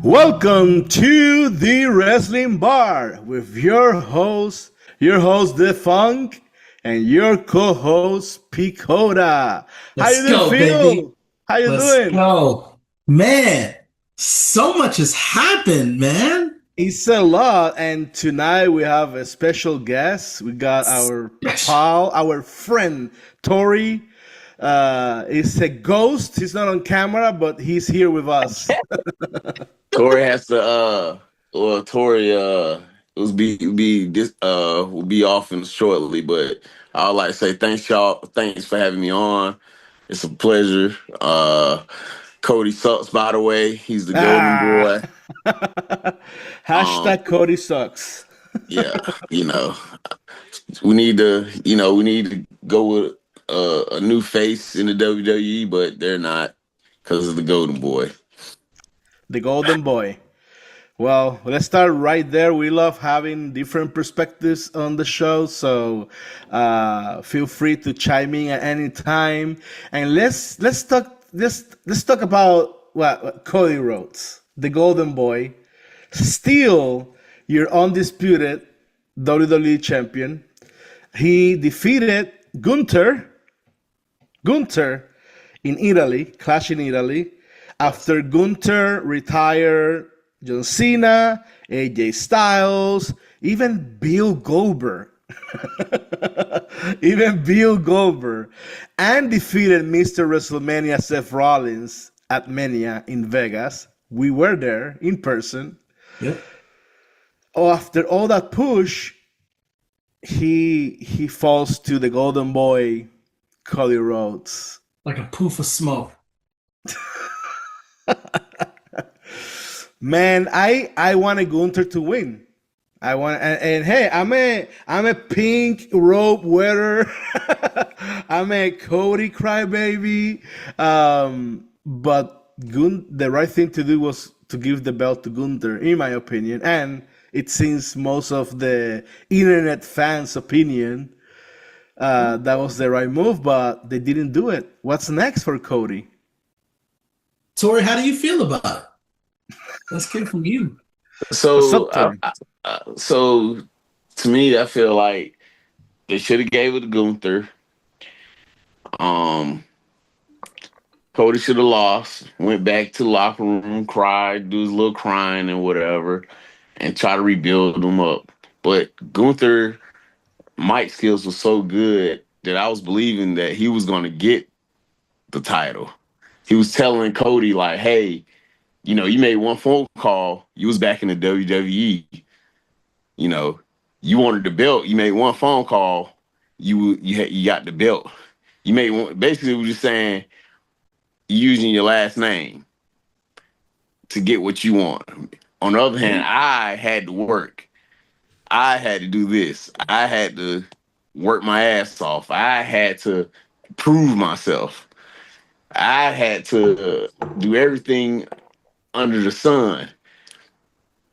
Welcome to the Wrestling Bar with your host The Funk, and your co-host Picota. How you Let's doing, go, baby. Phil? How you Let's doing? go. Man, so much has happened, man. It's a lot, and tonight we have a special guest. We got our Yes. pal, our friend Tori. He's a ghost. He's not on camera, but he's here with us. Tori has to well Tori will be off in shortly, but I would like to say thanks y'all. Thanks for having me on. It's a pleasure. Cody sucks, by the way. He's the golden Ah. boy. Um Hashtag Cody sucks. yeah, you know, we need to go with a new face in the WWE, but they're not because of the golden boy. The Golden Boy. Well, let's start right there. We love having different perspectives on the show, so feel free to chime in at any time. And let's talk about what Cody Rhodes, the Golden Boy, still your undisputed WWE champion. He defeated Gunther in Italy, Clash in Italy. Yes. After Gunther retired, John Cena, AJ Styles, even Bill Goldberg, even Bill Goldberg, and defeated Mr. WrestleMania Seth Rollins at Mania in Vegas. We were there in person. Yep. Oh, after all that push, he falls to the Golden Boy, Cody Rhodes. Like a poof of smoke. Man, I wanted Gunther to win. I want and hey, I'm a pink rope wearer. I'm a Cody crybaby. But the right thing to do was to give the belt to Gunther, in my opinion, and it seems most of the internet fans' opinion that was the right move, but they didn't do it. What's next for Cody? Tori, how do you feel about it? Let's hear from you. What's So, up, Tori? so to me, I feel like they should have gave it to Gunther. Um, Cody should have lost. Went back to the locker room, cried, do his little crying and whatever, and try to rebuild them up. But Gunther, Mike's skills was so good that I was believing that he was going to get the title. He was telling Cody like, "Hey, you made one phone call. You was back in the WWE. You know, you wanted the belt. You made one phone call. You got the belt. You made one. Basically, it was just saying using your last name to get what you want. On the other hand, I had to work. I had to do this. I had to work my ass off. I had to prove myself. I had to do everything under the sun.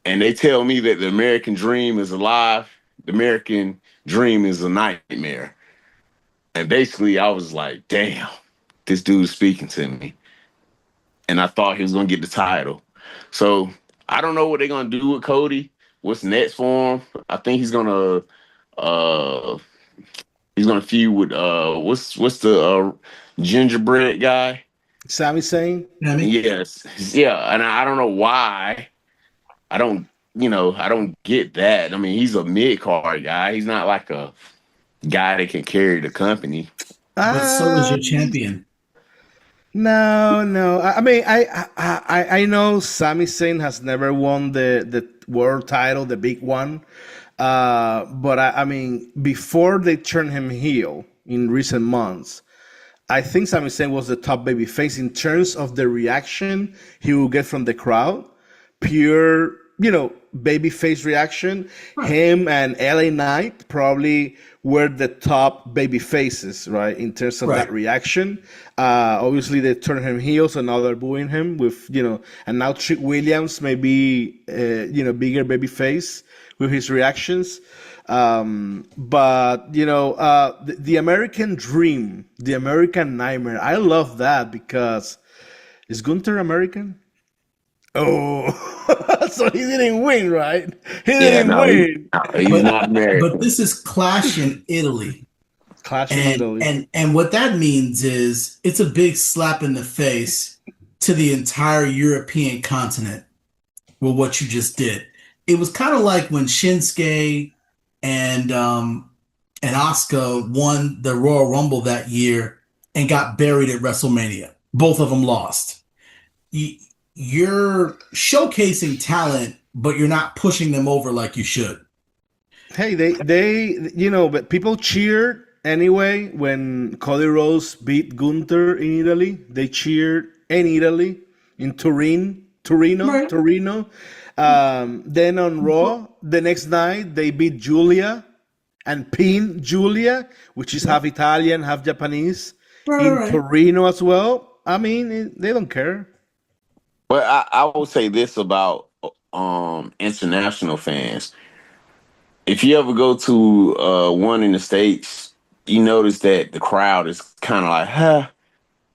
And they tell me that the American dream is alive. The American dream is a nightmare. And basically, I was like, damn, this dude's speaking to me. And I thought he was going to get the title. So I don't know what they're going to do with Cody. What's next for him? I think uh he's gonna feud with what's the gingerbread guy? Sami Zayn? You know what I mean? Yes. Yeah, and I don't know why. I don't, I don't get that. I mean, he's a mid card guy. He's not like a guy that can carry the company. But so is Uh, your champion. no, no. I mean, I know Sami Zayn has never won the world title, the big one. But I mean, before they turned him heel in recent months, I think Sami Zayn was the top baby face in terms of the reaction he will get from the crowd. Pure, baby face reaction. Right. Him and LA Knight probably were the top baby faces, right, in terms of that Right. reaction. Obviously, they turned him heel, so now they're booing him with, and now Trick Williams may be, bigger baby face with his reactions. But the American dream, the American nightmare, I love that because is Gunther American? Oh, so he didn't win, right? He Yeah, didn't no, win. he's But not but American. this is Clash in Italy. Clash in And Italy. and what that means is it's a big slap in the face to the entire European continent with what you just did. It was kind of like when Shinsuke and Asuka won the Royal Rumble that year and got buried at WrestleMania. Both of them lost. You're showcasing talent, but you're not pushing them over like you should. Hey, but people cheered anyway when Cody Rhodes beat Gunther in Italy. They cheered in Italy, in Right. Torino. Then on Raw, the next night, they beat Julia and pinned Julia, which is Right, half Italian, half Japanese, right, in right. Torino as well. I mean, they don't care. But I will say this about international fans. If you ever go to one in the States, you notice that the crowd is kind of like, huh.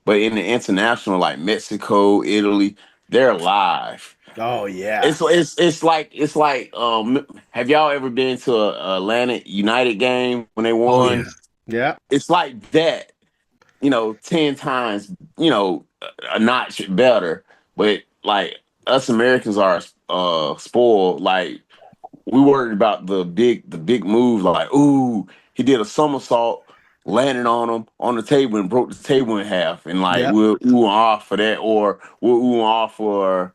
But in the international, like Mexico, Italy, they're live. Oh yeah. It's like have y'all ever been to a Atlanta United game when they Oh yeah. won? Yeah. It's like that, 10 times, a notch better. But like us Americans are spoiled. Like we worried about the big move, like, ooh, he did a somersault, landed on him on the table and broke the table in half. And like Yeah. we'll ooh and off for that, or we'll ooh and off for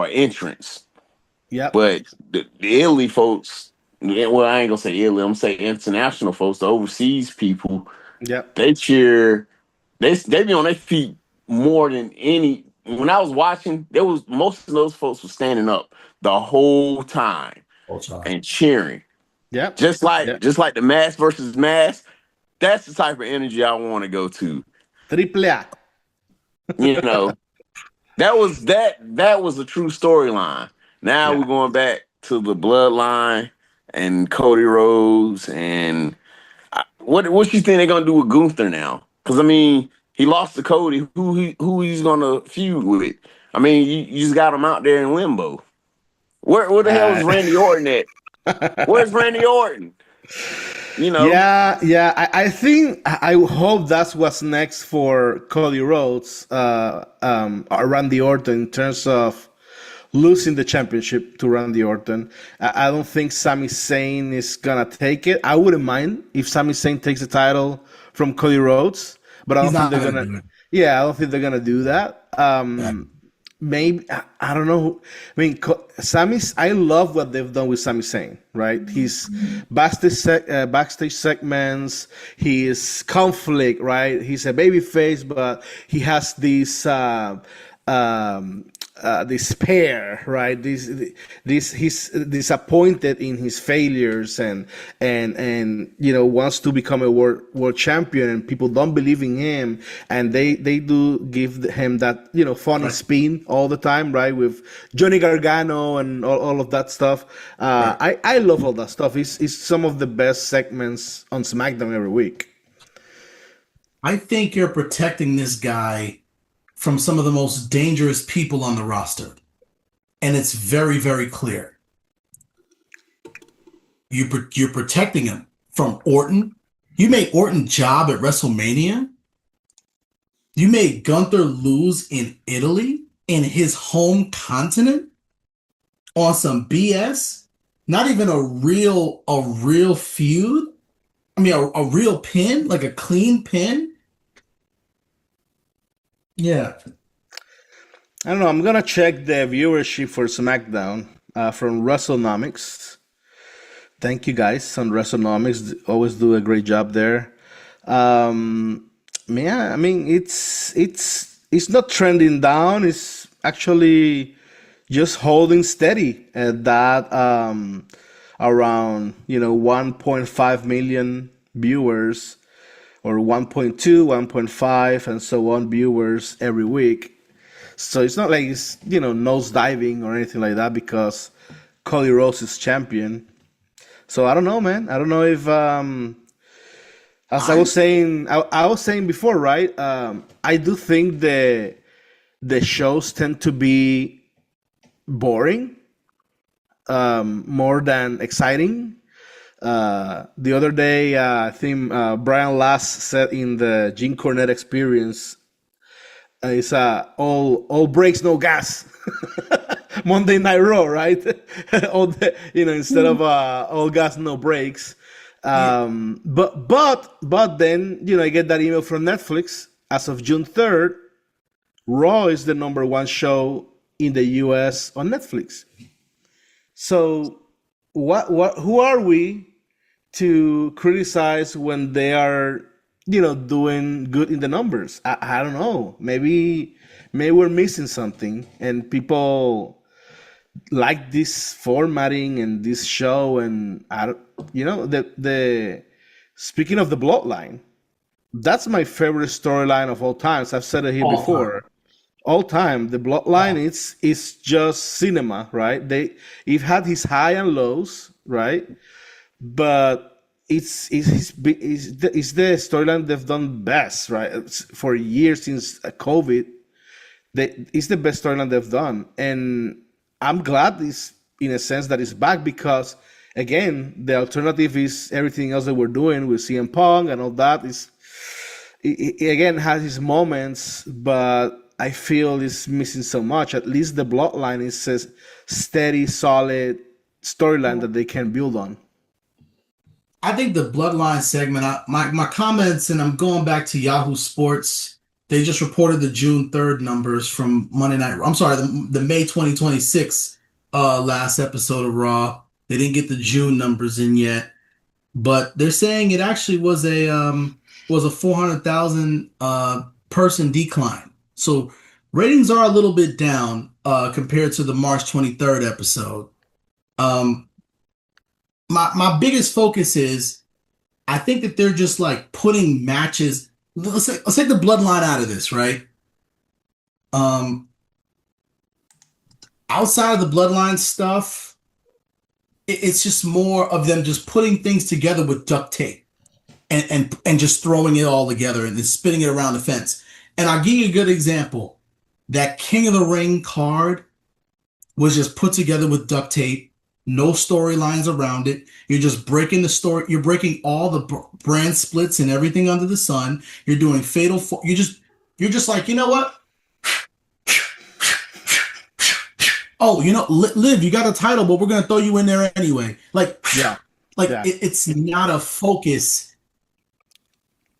an entrance. Yep. But the Italy folks, yeah, well, I ain't gonna say Italy, I'm gonna say international folks, the overseas people, Yep. they cheer. They be on their feet more than any. When I was watching, there was most of those folks were standing up the whole time All time. and cheering. Yep. Just like Yep. just like the mass versus mass. That's the type of energy I want to go to. Triple A. You know, that was a true storyline. Now we're Yeah. going back to the bloodline and Cody Rhodes and what you think they're gonna do with Gunther now? Because I mean, he lost to Cody. Who he's gonna feud with? I mean, you just got him out there in limbo. Where the hell is Uh, Randy Orton at? Where's Randy Orton? You know, yeah, yeah. I think I hope that's what's next for Cody Rhodes, or Randy Orton in terms of losing the championship to Randy Orton. I don't think Sami Zayn is gonna take it. I wouldn't mind if Sami Zayn takes the title from Cody Rhodes, but I He's don't think not they're gonna gonna. do it. Yeah, I don't think they're gonna do that. Yeah. Maybe I don't know. I mean, Sammy's. I love what they've done with Sami Zayn. Right, his backstage segments, his conflict. Right, he's a baby face, but he has um, despair. Right, this he's disappointed in his failures and wants to become a world champion, and people don't believe in him, and they do give him that funny Right. spin all the time, right, with Johnny Gargano and all of that stuff. Right. I love all that stuff. It's some of the best segments on SmackDown every week. I think you're protecting this guy from some of the most dangerous people on the roster. And it's very, very clear. You're protecting him from Orton. You made Orton job at WrestleMania. You made Gunther lose in Italy, in his home continent, on some BS. Not even a real feud. I mean, a real pin, like a clean pin. Yeah. I don't know. I'm gonna check the viewership for SmackDown from WrestleNomics. Thank you guys on WrestleNomics. Always do a great job there. Yeah, I mean it's not trending down. It's actually just holding steady at that around 1.5 million viewers, or 1.2, 1.5, and so on viewers every week. So it's not like it's nose diving or anything like that because Cody Rhodes is champion. So I don't know, man. I don't know if as I I was saying, I was saying before, right? I do think the shows tend to be boring, more than exciting. The other day, I think Brian Last said in the Jim Cornette Experience, it's all brakes, no gas. Monday Night Raw, right? Instead of all gas, no brakes. Yeah. But then I get that email from Netflix. As of June 3rd, Raw is the number one show in the U.S. on Netflix. So who are we to criticize when they are doing good in the numbers? I don't know. Maybe we're missing something, and people like this formatting and this show. And I don't, the speaking of the Bloodline, that's my favorite storyline of all times. I've said it here All time. before. All time, the Bloodline is just cinema, right? It had his high and lows, right? But it's the storyline they've done best, right? For years since COVID, it's the best storyline they've done, and I'm glad this, in a sense, that it's back, because again, the alternative is everything else that we're doing with CM Punk and all that. It again has its moments, but I feel it's missing so much. At least the Bloodline is a steady, solid storyline that they can build on. I think the Bloodline segment, my comments, and I'm going back to Yahoo Sports. They just reported the June 3rd numbers from Monday Night. I'm sorry, the May 2026 last episode of Raw. They didn't get the June numbers in yet, but they're saying it actually was a 400,000 person decline. So ratings are a little bit down compared to the March 23rd episode. My biggest focus is, I think that they're just like putting matches. Let's take the Bloodline out of this, right? Outside of the Bloodline stuff, it's just more of them just putting things together with duct tape and just throwing it all together and then spinning it around the fence. And I'll give you a good example. That King of the Ring card was just put together with duct tape. No storylines around it. You're just breaking the story. You're breaking all the brand splits and everything under the sun. You're doing fatal. You're just like, you know what? Oh, Liv, you got a title, but we're gonna throw you in there anyway. It's not a focus,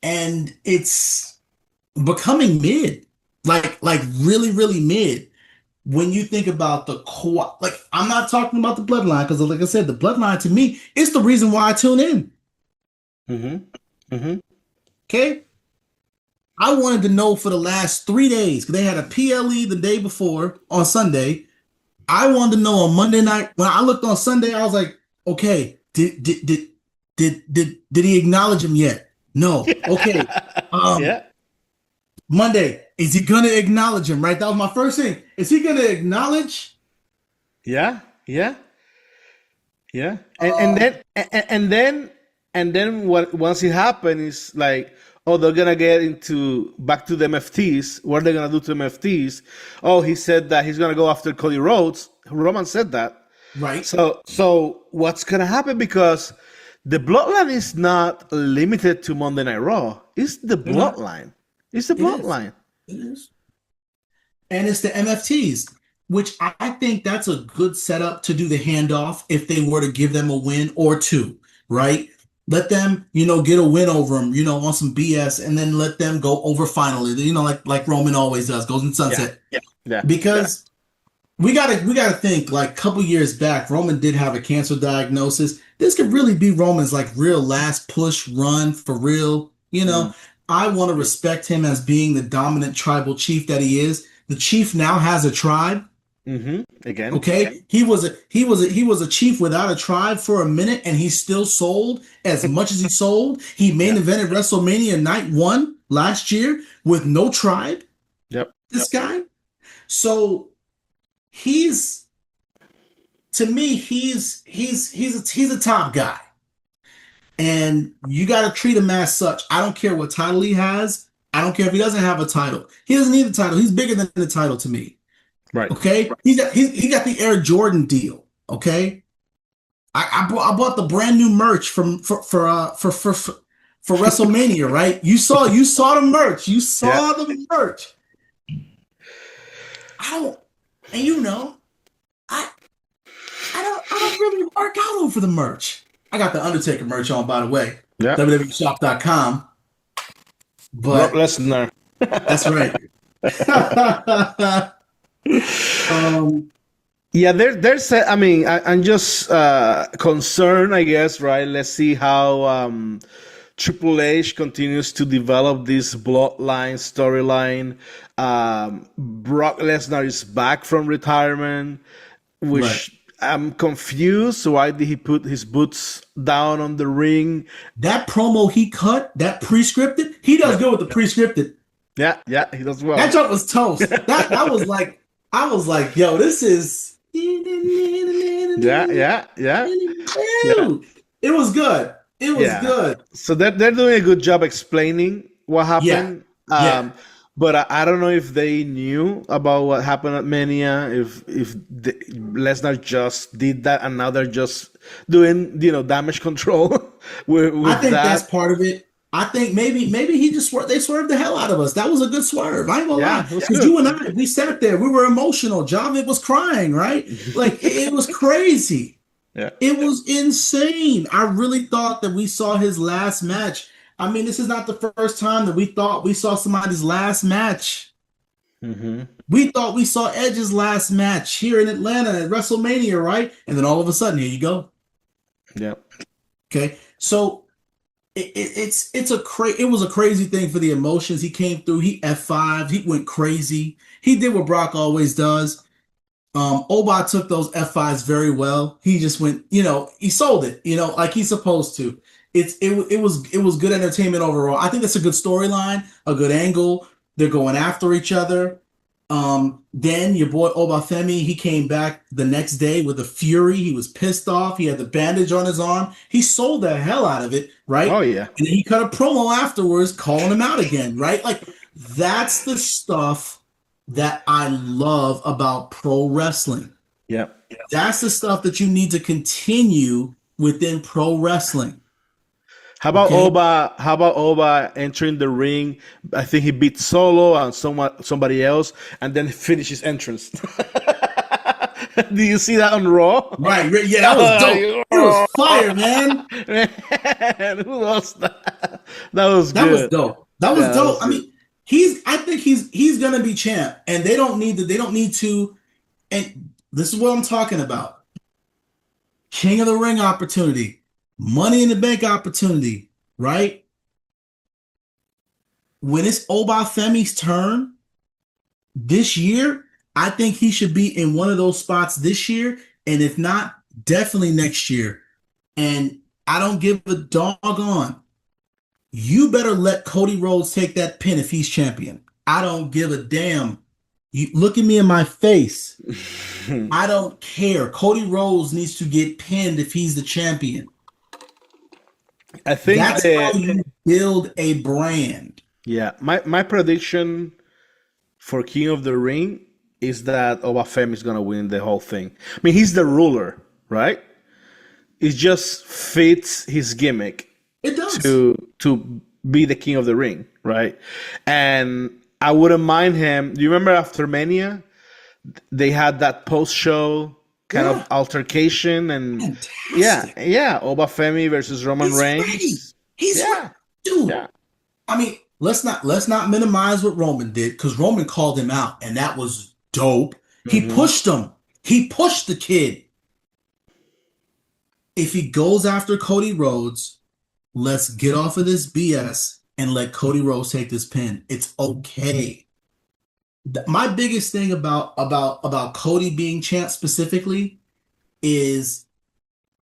and it's becoming mid, like really, really mid. When you think about the core, like, I'm not talking about the Bloodline, because like I said, the Bloodline to me is the reason why I tune in. Okay? I wanted to know for the last 3 days, because they had a PLE the day before on Sunday. I wanted to know on Monday night. When I looked on Sunday, I was like, okay, did he acknowledge him yet? No. Okay. Yeah. Monday, is he gonna acknowledge him? Right, that was my first thing. Is he gonna acknowledge? Yeah. And then what? Once it happened, is like, oh, they're gonna get back to the MFTs. What are they gonna do to the MFTs? Oh, he said that he's gonna go after Cody Rhodes. Roman said that. Right. So what's gonna happen? Because the Bloodline is not limited to Monday Night Raw. It's the Bloodline. It's the Bloodline. It is. And it's the MFTs, which I think that's a good setup to do the handoff if they were to give them a win or two, right? Let them, get a win over them, on some BS, and then let them go over finally, like Roman always does, goes in sunset. Yeah. Because we gotta think, like, a couple years back, Roman did have a cancer diagnosis. This could really be Roman's like real last push run for real. I want to respect him as being the dominant tribal chief that he is. The chief now has a tribe. Again. Okay. He was a chief without a tribe for a minute, and he still sold as much as he sold. He main evented WrestleMania Night 1 last year with no tribe. Yep. This guy. So to me, he's a top guy. And you got to treat him as such. I don't care what title he has. I don't care if he doesn't have a title. He doesn't need a title. He's bigger than the title to me. Right. Okay, he got the Air Jordan deal. Okay, I bought the brand new merch for WrestleMania. Right, you saw the merch. You Yeah. saw the merch. I don't, and you know, I I don't really work out over the merch. I got the Undertaker merch on, by the way, Yeah. WWEshop.com. Brock But Lesnar. that's right. um, Yeah, I mean, I'm just concerned, I guess, right? Let's see how Triple H continues to develop this bloodline storyline. Brock Lesnar is back from retirement, right. which I'm confused. Why did he put his boots down on the ring? That promo he cut, that pre-scripted, he does good with the pre-scripted. Yeah, yeah, he does well. That joke was toast. That was like, I was like, yo, this is. Yeah, yeah, yeah. It was good. It was good. So they're doing a good job explaining what Yeah. happened. Yeah. But I don't know if they knew about what happened at Mania. If Lesnar just did that and now they're just doing damage control with I think that. that's part of it. I think maybe he just they swerved the hell out of us. That was a good swerve. I ain't gonna lie. It was Because good. you and I, we sat there, we were emotional. Javed was crying, right? Like it was crazy. Yeah. It was insane. I really thought that we saw his last match. I mean, this is not the first time that we thought we saw somebody's last match. Mm-hmm. We thought we saw Edge's last match here in Atlanta at WrestleMania, right? And then all of a sudden, here you go. Yeah. Okay, so it was a crazy thing for the emotions. He came through. He F5'd. He went crazy. He did what Brock always does. Oba took those F5s very well. He just went, he sold it, like he's supposed to. It was good entertainment overall. I think that's a good storyline, a good angle. They're going after each other. Then your boy Obafemi, he came back the next day with a fury. He was pissed off. He had the bandage on his arm. He sold the hell out of it, right? Oh yeah. And then he cut a promo afterwards, calling him out again, right? Like that's the stuff that I love about pro wrestling. Yeah. That's the stuff that you need to continue within pro wrestling. How about Okay. Oba? How about Oba entering the ring? I think he beat Solo and somebody else, and then finish his entrance. Do you see that on Raw? Right. Yeah, that was dope. It was fire, man. Man, who lost that? That was That good. was dope. That was Yeah, that dope. was I mean, I think he's gonna be champ, and they don't need to. And this is what I'm talking about. King of the Ring opportunity, Money in the Bank opportunity, right? When it's Obafemi's turn this year, I think he should be in one of those spots this year, and if not, definitely next year. And I don't give a doggone. You better let Cody Rhodes take that pin if he's champion. I don't give a damn. You look at me in my face. I don't care. Cody Rhodes needs to get pinned if he's the champion. I think That's how you build a brand. Yeah, my prediction for King of the Ring is that Obafemi is gonna win the whole thing. I mean, he's the ruler, right? It just fits his gimmick. It does. To be the King of the Ring, right? And I wouldn't mind him. Do you remember after Mania, they had that post-show kind of altercation, and Fantastic. yeah, Obafemi versus Roman Reigns. Ready. He's ready. Dude. Yeah. I mean, let's not minimize what Roman did, because Roman called him out, and that was dope. He pushed him. He pushed the kid. If he goes after Cody Rhodes, let's get off of this BS and let Cody Rhodes take this pin. It's okay. My biggest thing about Cody being champ specifically is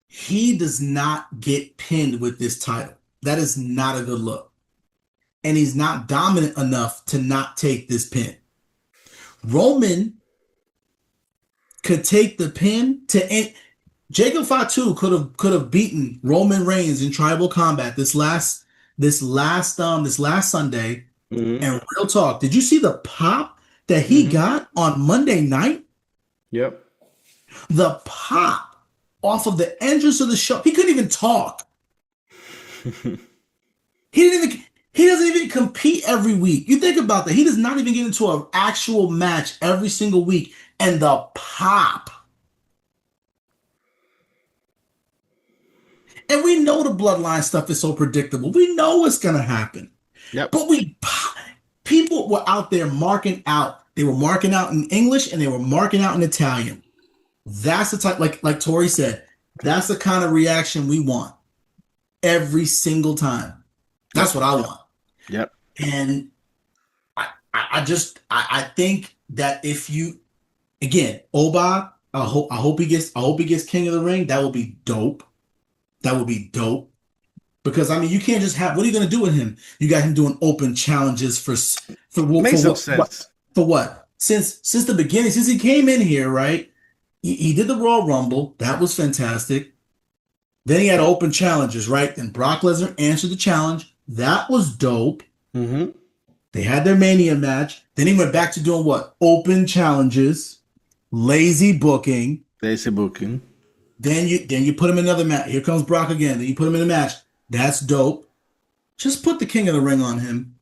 he does not get pinned with this title. That is not a good look. And he's not dominant enough to not take this pin. Roman could take the pin to end. Jacob Fatu could have beaten Roman Reigns in Tribal Combat this last Sunday. And real talk, did you see the pop that he got on Monday night, Yep. the pop off of the entrance of the show, he couldn't even talk. He doesn't even compete every week. You think about that. He does not even get into an actual match every single week. And the pop. And we know the bloodline stuff is so predictable. We know what's going to happen. Yep. But people were out there marking out. They were marking out in English and they were marking out in Italian. That's the type, like Tori said, that's the kind of reaction we want every single time. That's what I want. Yep. And I think that if you, again, Oba, I hope he gets King of the Ring. That will be dope. That would be dope. Because I mean, you can't just have. What are you going to do with him? You got him doing open challenges for Makes no sense. For what? Since the beginning, since he came in here, right? He did the Royal Rumble. That was fantastic. Then he had open challenges, right? And Brock Lesnar answered the challenge. That was dope. Mm-hmm. They had their Mania match. Then he went back to doing what? Open challenges, lazy booking. Lazy booking. Then you put him in another match. Here comes Brock again. Then you put him in a match. That's dope. Just put the King of the Ring on him.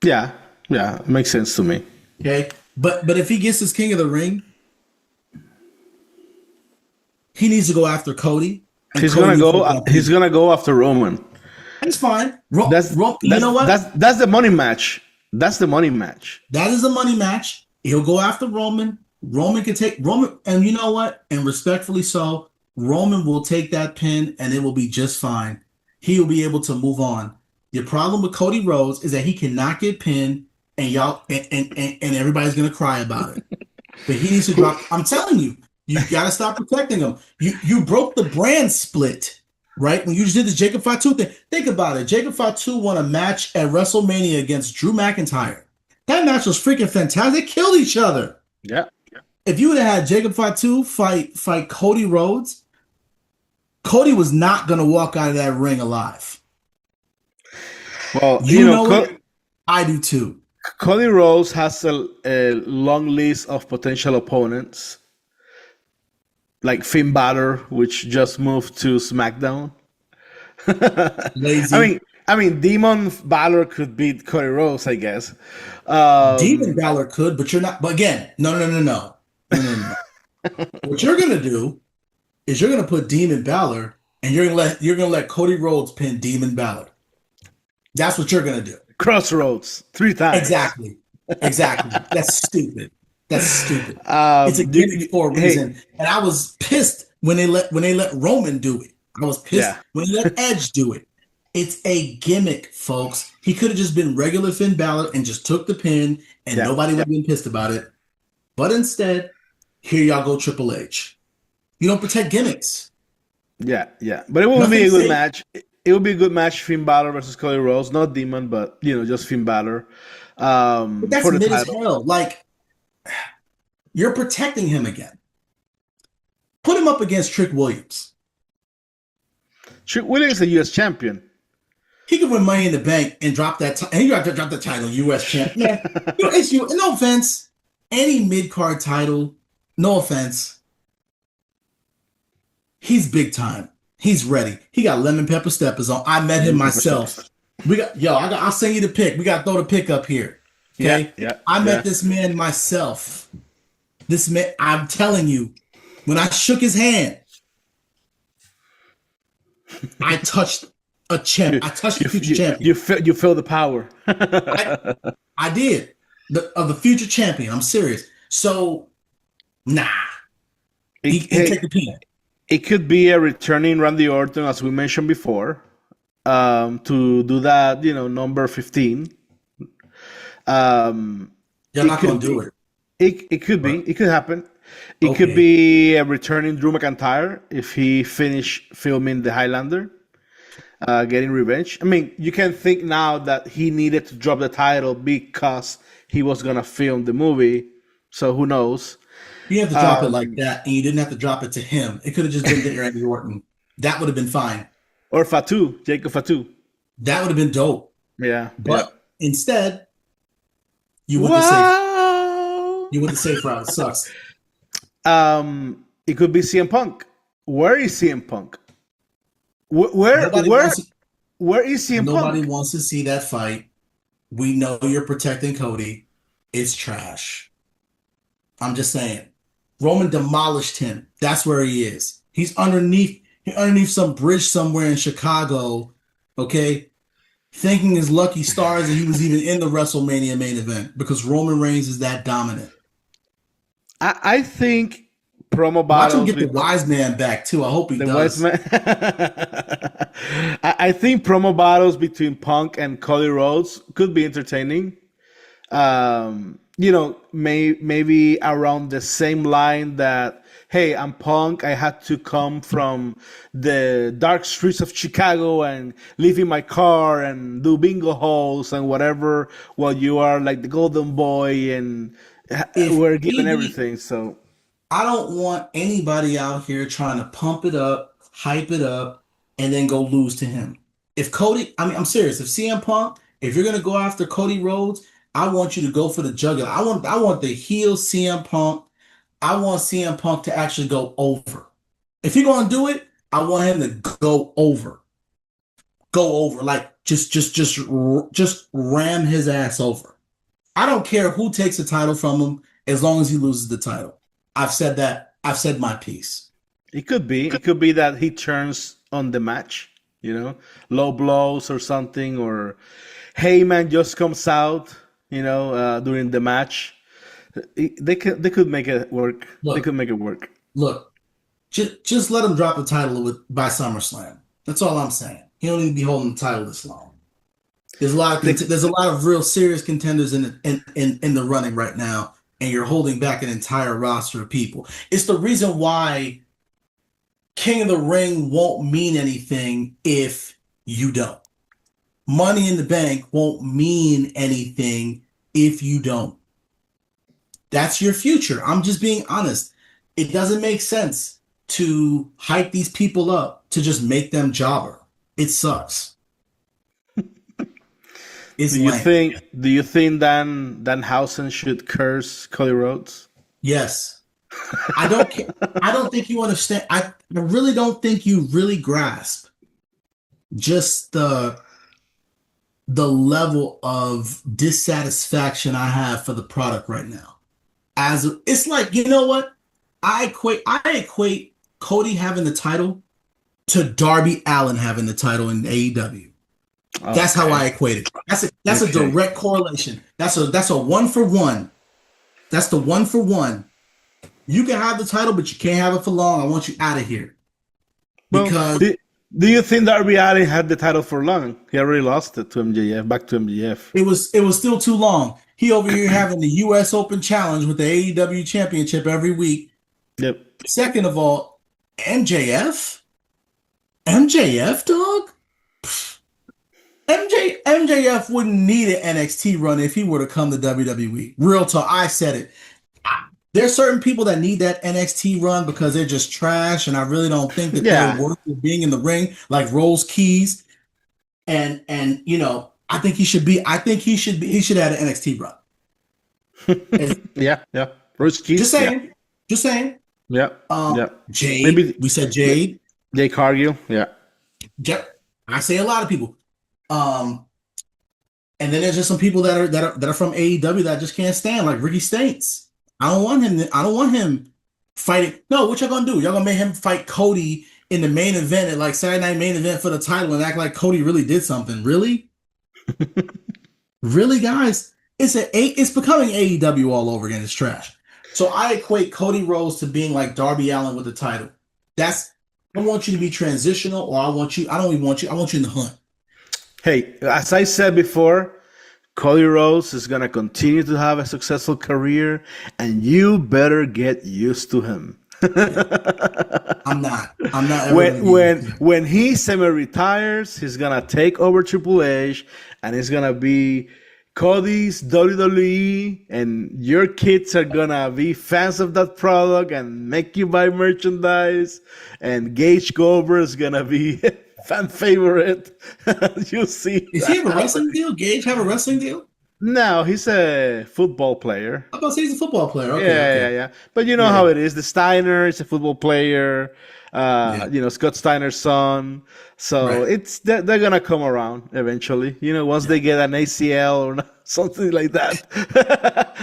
Yeah, it makes sense to me. Okay, but if he gets his King of the Ring, he needs to go after Cody. He's gonna go after Roman. That's fine. You know what? That's the money match. That's the money match. That is the money match. He'll go after Roman. Roman can take Roman, and you know what? And respectfully so, Roman will take that pin, and it will be just fine. He will be able to move on. The problem with Cody Rhodes is that he cannot get pinned, and everybody's gonna cry about it. But he needs to drop. I'm telling you, you gotta stop protecting him. You broke the brand split. Right? When you just did the Jacob Fatu thing, think about it. Jacob Fatu won a match at WrestleMania against Drew McIntyre. That match was freaking fantastic. They killed each other. Yeah. If you would have had Jacob Fatu fight Cody Rhodes, Cody was not going to walk out of that ring alive. Well, you know what? I do too. Cody Rhodes has a long list of potential opponents. Like Finn Balor, which just moved to SmackDown. Lazy. I mean, Demon Balor could beat Cody Rhodes, I guess. Demon Balor could, but you're not. But again, no. What you're gonna do is you're gonna put Demon Balor, and you're gonna let Cody Rhodes pin Demon Balor. That's what you're gonna do. Crossroads 3 times. Exactly. That's stupid. It's a gimmick for a reason. And I was pissed when they let Roman do it. I was pissed when they let Edge do it. It's a gimmick, folks. He could have just been regular Finn Balor and just took the pin, and nobody would have been pissed about it. But instead, here y'all go, Triple H. You don't protect gimmicks. Yeah. But it will be a good match. It will be a good match, Finn Balor versus Cody Rhodes. Not Demon, but just Finn Balor. But that's mid as hell. Like, you're protecting him again. Put him up against Trick Williams. Trick Williams is a U.S. champion. He could win Money in the Bank and drop that. And you have to drop the title, U.S. champion. No offense. Any mid-card title, no offense. He's big time. He's ready. He got lemon pepper steppers on. I met him myself. I'll send you the pic. We got to throw the pic up here. Okay. I met this man myself. This man, I'm telling you, when I shook his hand, I touched a champ. I touched the future champion. You feel the power. I did. Of the future champion. I'm serious. So, nah. He take the pin. It could be a returning Randy Orton, as we mentioned before, to do that, number 15. You're not going to do it. It could be. It could happen. It could be a returning Drew McIntyre if he finished filming the Highlander, getting revenge. I mean, you can think now that he needed to drop the title because he was going to film the movie. So who knows? You have to drop it like that, and you didn't have to drop it to him. It could have just been Randy Orton. That would have been fine. Or Fatu, Jacob Fatu. That would have been dope. Yeah. But instead, you went to say, You went the safe route. It sucks. It could be CM Punk. Where is CM Punk? Where is CM Nobody Punk? wants to see that fight. We know you're protecting Cody. It's trash. I'm just saying. Roman demolished him. That's where he is. He's underneath some bridge somewhere in Chicago, okay? Thinking his lucky stars that he was even in the WrestleMania main event because Roman Reigns is that dominant. I think promo Watch him battles get the wise man back too. I hope he the does. Westman. I think promo battles between Punk and Cody Rhodes could be entertaining. Maybe around the same line that, hey, I'm Punk. I had to come from the dark streets of Chicago and live in my car and do bingo halls and whatever, while you are like the golden boy and we're given everything. So I don't want anybody out here trying to pump it up, hype it up, and then go lose to him. If Cody, I'm serious. If CM Punk, if you're gonna go after Cody Rhodes, I want you to go for the jugular. I want the heel CM Punk. I want CM Punk to actually go over. If you're gonna do it, I want him to go over. Go over. Like just ram his ass over. I don't care who takes the title from him as long as he loses the title. I've said that. I've said my piece. it could be. It could be that he turns on the match, low blows or something, or Heyman just comes out, during the match. They could make it work. They could make it work. Look, just let him drop the title by SummerSlam. That's all I'm saying. He don't need to be holding the title this long. There's a lot of real serious contenders in the running right now, and you're holding back an entire roster of people. It's the reason why King of the Ring won't mean anything if you don't. Money in the Bank won't mean anything if you don't. That's your future. I'm just being honest. It doesn't make sense to hype these people up to just make them jobber. It sucks. Do you think Dan Danhausen should curse Cody Rhodes? Yes. I don't think you understand. I really don't think you really grasp just the level of dissatisfaction I have for the product right now. It's like, you know what? I equate Cody having the title to Darby Allin having the title in AEW. Okay. That's how I equate it. That's a direct correlation. That's a 1 for 1. That's the 1 for 1. You can have the title, but you can't have it for long. I want you out of here. Because do you think Darby Allin had the title for long? He already lost it to MJF, back to MJF. It was still too long. He over here having the US Open Challenge with the AEW Championship every week. Yep. Second of all, MJF, dog. MJF wouldn't need an NXT run if he were to come to WWE. Real talk, I said it. There's certain people that need that NXT run because they're just trash, and I really don't think that they're worth being in the ring, like Rose Keys. And I think he should have an NXT run. Yeah. Rose Keys. Just saying. Yeah. Jade. Maybe we said Jade. Jade Cargill. Yeah. I say a lot of people. And then there's just some people that are from AEW that I just can't stand, like Ricky States. I don't want him fighting. No, what y'all gonna do? Y'all gonna make him fight Cody in the main event at like Saturday Night Main Event for the title and act like Cody really did something? Really? Really, guys? It's becoming AEW all over again. It's trash. So I equate Cody Rhodes to being like Darby Allin with the title. I want you to be transitional, or I want you in the hunt. Hey, as I said before, Cody Rhodes is going to continue to have a successful career, and you better get used to him. I'm not. When he semi-retires, he's going to take over Triple H, and it's going to be Cody's WWE, and your kids are going to be fans of that product and make you buy merchandise, and Gage Goldberg is going to be fan favorite. You see, does he have a wrestling deal? Gage have a wrestling deal? No, he's a football player. I'm about to say he's a football player. Okay, Yeah, okay. yeah, yeah. But you know Yeah, how yeah. it is. The Steiner is a football player. Yeah. Scott Steiner's son. So Right. it's they're gonna come around eventually. Once Yeah. they get an ACL or something like that,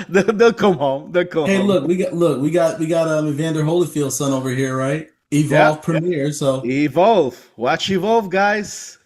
they'll come home. They'll come Hey, home. we got Evander Holyfield's son over here, right? Yeah. Evolve Premier. So Evolve. Watch Evolve, guys.